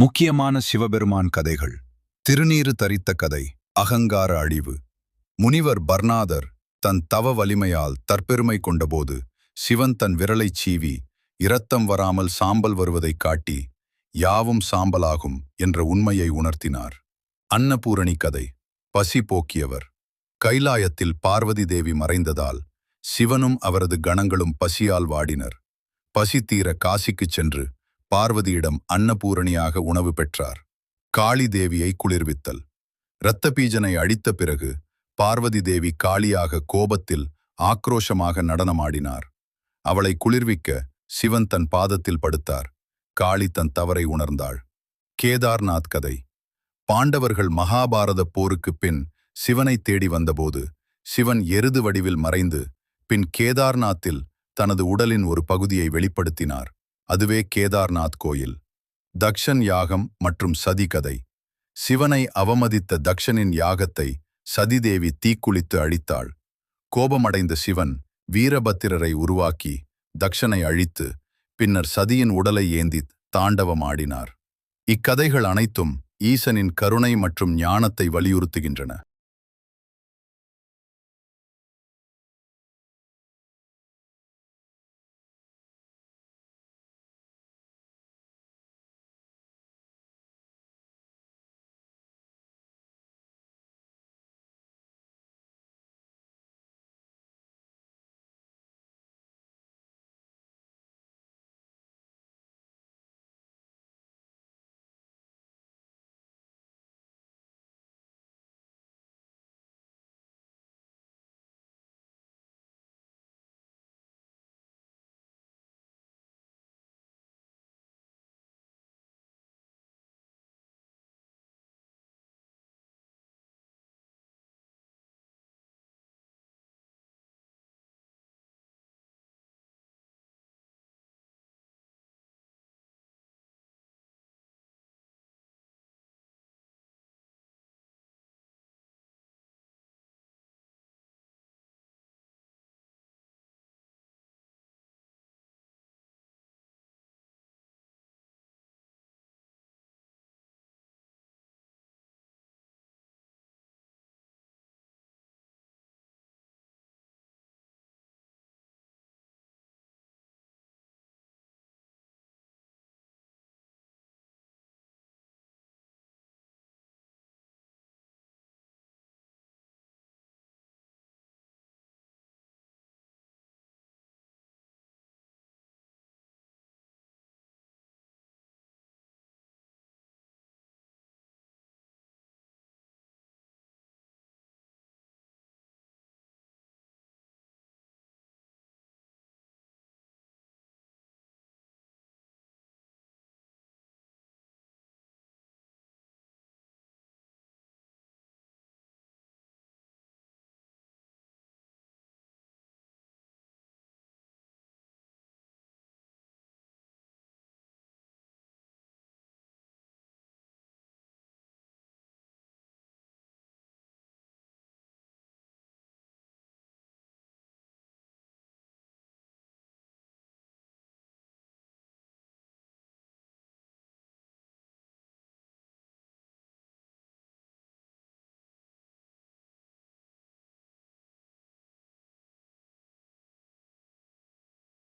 முக்கியமான சிவபெருமான் கதைகள். திருநீறு தரித்த கதை. அகங்கார அழிவு. முனிவர் பர்னாதர் தன் தவ வலிமையால் தற்பெருமை கொண்டபோது சிவன் தன் விரலைச் சீவி இரத்தம் வராமல் சாம்பல் வருவதைக் காட்டி யாவும் சாம்பலாகும் என்ற உண்மையை உணர்த்தினார். அன்னபூரணி கதை. பசி போக்கியவர். கைலாயத்தில் பார்வதி தேவி மறைந்ததால் சிவனும் அவரது கணங்களும் பசியால் வாடினர். பசி தீர காசிக்குச் சென்று பார்வதியிடம் அன்னபூரணியாக உணவு பெற்றார். காளி தேவியை குளிர்வித்தல். இரத்தபீஜனை அழித்த பிறகு பார்வதி தேவி காளியாக கோபத்தில் ஆக்ரோஷமாக நடனமாடினார். அவளை குளிர்விக்க சிவன் தன் பாதத்தில் படுத்தார். காளி தன் தவறை உணர்ந்தாள். கேதார்நாத் கதை. பாண்டவர்கள் மகாபாரத போருக்குப் பின் சிவனை தேடி வந்தபோது சிவன் எருது வடிவில் மறைந்து பின் கேதார்நாத்தில் தனது உடலின் ஒரு பகுதியை வெளிப்படுத்தினார். அதுவே கேதார்நாத் கோயில். தக்ஷன் யாகம் மற்றும் சதி கதை. சிவனை அவமதித்த தக்ஷனின் யாகத்தை சதிதேவி தீக்குளித்து அழித்தாள். கோபமடைந்த சிவன் வீரபத்திரரை உருவாக்கி தக்ஷனை அழித்து பின்னர் சதியின் உடலை ஏந்தி தாண்டவமாடினார். இக்கதைகள் அனைத்தும் ஈசனின் கருணை மற்றும் ஞானத்தை வலியுறுத்துகின்றன.